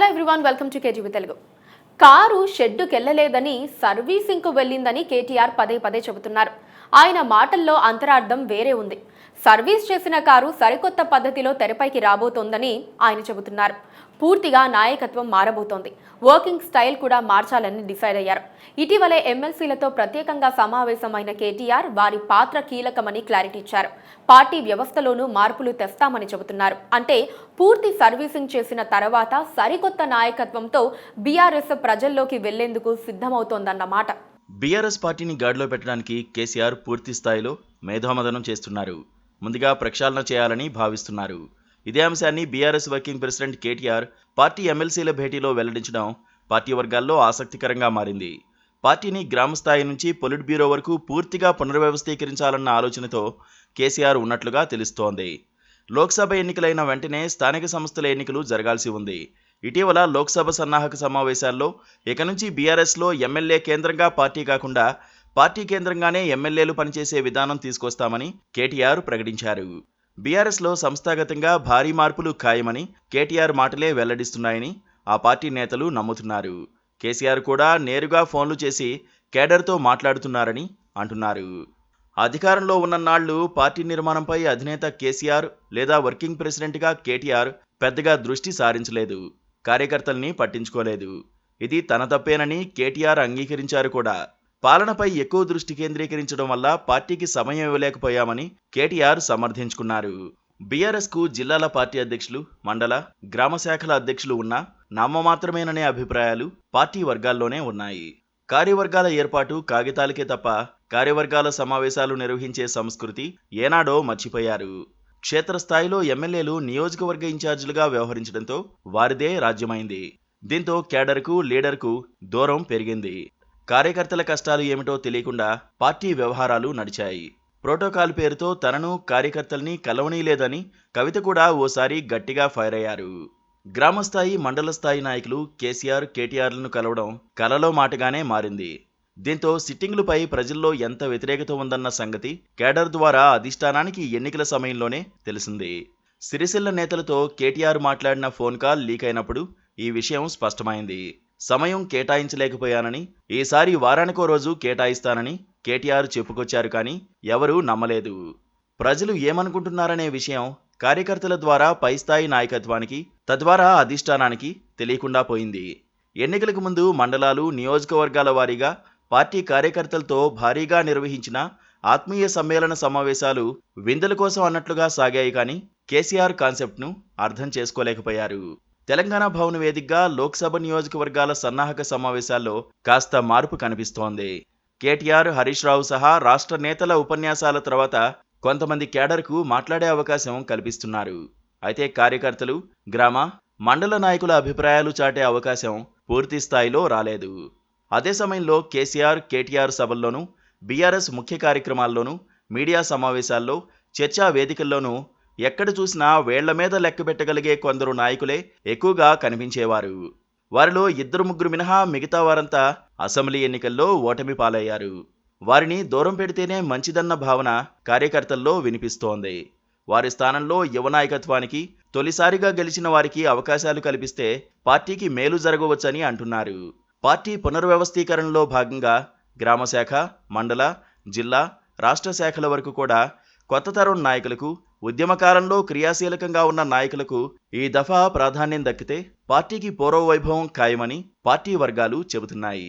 Everyone, welcome to KTV Telugu. Car షెడ్డుకెళ్లలేదని సర్వీసింగ్కు వెళ్ళిందని కేటీఆర్ పదే పదే చెబుతున్నారు. ఆయన మాటల్లో అంతరార్థం వేరే ఉంది. సర్వీస్ చేసిన కారు సరికొత్త పద్ధతిలో తెరపైకి రాబోతోందని ఆయన చెబుతున్నారు. పూర్తిగా నాయకత్వం మారబోతోంది. వర్కింగ్ స్టైల్ కూడా మార్చాలని డిసైడ్ అయ్యారు. ఇటీవలే ఎమ్మెల్సీలతో ప్రత్యేకంగా సమావేశమైన కేటీఆర్ వారి పాత్ర కీలకమని క్లారిటీ ఇచ్చారు. పార్టీ వ్యవస్థలోనూ మార్పులు తెస్తామని చెబుతున్నారు. అంటే పూర్తి సర్వీసింగ్ చేసిన తర్వాత సరికొత్త నాయకత్వంతో బీఆర్ఎస్ ప్రజల్లోకి వెళ్లేందుకు సిద్ధమవుతోందన్నమాట. బీఆర్ఎస్ పార్టీని గాడిలో పెట్టడానికి కేసీఆర్ పూర్తి స్థాయిలో మేధోమథనం చేస్తున్నారు. ముందుగా ప్రక్షాళన చేయాలని భావిస్తున్నారు. ఇదే అంశాన్ని BRS working president KTR party ఎమ్మెల్సీల భేటీలో వెల్లడించడం పార్టీ వర్గాల్లో ఆసక్తికరంగా మారింది. పార్టీని గ్రామ స్థాయి నుంచి పొలిట్ బ్యూరో వరకు పూర్తిగా పునర్వ్యవస్థీకరించాలన్న ఆలోచనతో కేసీఆర్ ఉన్నట్లుగా తెలుస్తోంది. లోక్సభ ఎన్నికలైన వెంటనే స్థానిక సంస్థల ఎన్నికలు జరగాల్సి ఉంది. ఇటీవల లోక్సభ సన్నాహక సమావేశాల్లో ఇక నుంచి బీఆర్ఎస్లో ఎమ్మెల్యే కేంద్రంగా పార్టీ కాకుండా పార్టీ కేంద్రంగానే ఎమ్మెల్యేలు పనిచేసే విధానం తీసుకొస్తామని కేటీఆర్ ప్రకటించారు. బీఆర్ఎస్లో సంస్థాగతంగా భారీ మార్పులు ఖాయమని కేటీఆర్ మాటలే వెల్లడిస్తున్నాయని ఆ పార్టీ నేతలు నమ్ముతున్నారు. కేసీఆర్ కూడా నేరుగా ఫోన్లు చేసి కేడర్తో మాట్లాడుతున్నారని అంటున్నారు. అధికారంలో ఉన్నన్నాళ్లు పార్టీ నిర్మాణంపై అధినేత కేసీఆర్ లేదా వర్కింగ్ ప్రెసిడెంట్గా కేటీఆర్ పెద్దగా దృష్టి సారించలేదు. కార్యకర్తల్ని పట్టించుకోలేదు. ఇది తన తప్పేనని కేటీఆర్ అంగీకరించారు కూడా. పాలనపై ఎక్కువ దృష్టి కేంద్రీకరించడం వల్ల పార్టీకి సమయం ఇవ్వలేకపోయామని కేటీఆర్ సమర్థించుకున్నారు. బీఆర్ఎస్కు జిల్లాల పార్టీ అధ్యక్షులు, మండల, గ్రామ శాఖల అధ్యక్షులు ఉన్నా నామమాత్రమేననే అభిప్రాయాలు పార్టీ వర్గాల్లోనే ఉన్నాయి. కార్యవర్గాల ఏర్పాటు కాగితాలకే తప్ప కార్యవర్గాల సమావేశాలు నిర్వహించే సంస్కృతి ఏనాడో మర్చిపోయారు. క్షేత్రస్థాయిలో ఎమ్మెల్యేలు నియోజకవర్గ ఇన్ఛార్జీలుగా వ్యవహరించడంతో వారిదే రాజ్యమైంది. దీంతో కేడర్కు, లీడర్కు దూరం పెరిగింది. కార్యకర్తల కష్టాలు ఏమిటో తెలియకుండా పార్టీ వ్యవహారాలు నడిచాయి. ప్రోటోకాల్ పేరుతో తనను, కార్యకర్తల్ని కలవనీయలేదని కవిత కూడా ఓసారి గట్టిగా ఫైర్ అయ్యారు. గ్రామస్థాయి, మండల స్థాయి నాయకులు కేసీఆర్, కేటీఆర్లను కలవడం కలలో మాటగానే మారింది. దీంతో సిట్టింగులపై ప్రజల్లో ఎంత వ్యతిరేకత ఉందన్న సంగతి కేడర్ ద్వారా అధిష్టానానికి ఎన్నికల సమయంలోనే తెలిసింది. సిరిసిల్ల నేతలతో కేటీఆర్ మాట్లాడిన ఫోన్ కాల్ లీక్ అయినప్పుడు ఈ విషయం స్పష్టమైంది. సమయం కేటాయించలేకపోయానని, ఈసారి వారానికో రోజు కేటాయిస్తానని కేటీఆర్ చెప్పుకొచ్చారు. కానీ ఎవరూ నమ్మలేదు. ప్రజలు ఏమనుకుంటున్నారనే విషయం కార్యకర్తల ద్వారా పైస్థాయి నాయకత్వానికి, తద్వారా అధిష్టానానికి తెలియకుండా పోయింది. ఎన్నికలకు ముందు మండలాలు, నియోజకవర్గాల వారీగా పార్టీ కార్యకర్తలతో భారీగా నిర్వహించిన ఆత్మీయ సమ్మేళన సమావేశాలు విందుల కోసం అన్నట్లుగా సాగాయి. కానీ కేసీఆర్ కాన్సెప్ట్ను అర్థం చేసుకోలేకపోయారు. తెలంగాణ భవన్ వేదికగా లోక్సభ నియోజకవర్గాల సన్నాహక సమావేశాల్లో కాస్త మార్పు కనిపిస్తోంది. కేటీఆర్, హరీష్ రావు సహా రాష్ట్ర నేతల ఉపన్యాసాల తర్వాత కొంతమంది కేడర్కు మాట్లాడే అవకాశం కల్పిస్తున్నారు. అయితే కార్యకర్తలు, గ్రామ, మండల నాయకుల అభిప్రాయాలు చాటే అవకాశం పూర్తి స్థాయిలో రాలేదు. అదే సమయంలో కేసీఆర్, కేటీఆర్ సభల్లోనూ, బీఆర్ఎస్ ముఖ్య కార్యక్రమాల్లోనూ, మీడియా సమావేశాల్లో, చర్చా వేదికల్లోనూ ఎక్కడ చూసినా వేళ్ల మీద లెక్కబెట్టగలిగే కొందరు నాయకులే ఎక్కువగా కనిపించేవారు. వారిలో 2-3 మినహా మిగతా వారంతా అసెంబ్లీ ఎన్నికల్లో ఓటమి పాలయ్యారు. వారిని దూరం పెడితేనే మంచిదన్న భావన కార్యకర్తల్లో వినిపిస్తోంది. వారి స్థానంలో యువ నాయకత్వానికి, తొలిసారిగా గెలిచిన వారికి అవకాశాలు కల్పిస్తే పార్టీకి మేలు జరగవచ్చని అంటున్నారు. పార్టీ పునర్వ్యవస్థీకరణలో భాగంగా గ్రామశాఖ, మండల, జిల్లా, రాష్ట్ర శాఖల వరకు కూడా కొత్త తరం నాయకులకు, ఉద్యమకాలంలో క్రియాశీలకంగా ఉన్న నాయకులకు ఈ దఫా ప్రాధాన్యం దక్కితే పార్టీకి పూర్వ వైభవం ఖాయమని పార్టీ వర్గాలు చెబుతున్నాయి.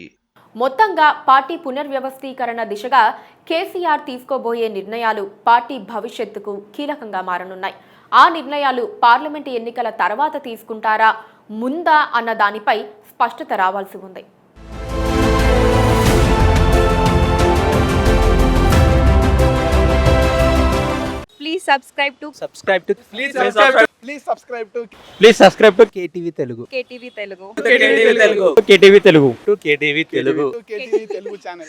మొత్తంగా పార్టీ పునర్వ్యవస్థీకరణ దిశగా కేసీఆర్ తీసుకోబోయే నిర్ణయాలు పార్టీ భవిష్యత్తుకు కీలకంగా మారనున్నాయి. ఆ నిర్ణయాలు పార్లమెంటు ఎన్నికల తర్వాత తీసుకుంటారా, ముందా అన్న దానిపై స్పష్టత రావాల్సి ఉంది. Please subscribe to KTV Telugu. KTV Telugu. KTV Telugu channel.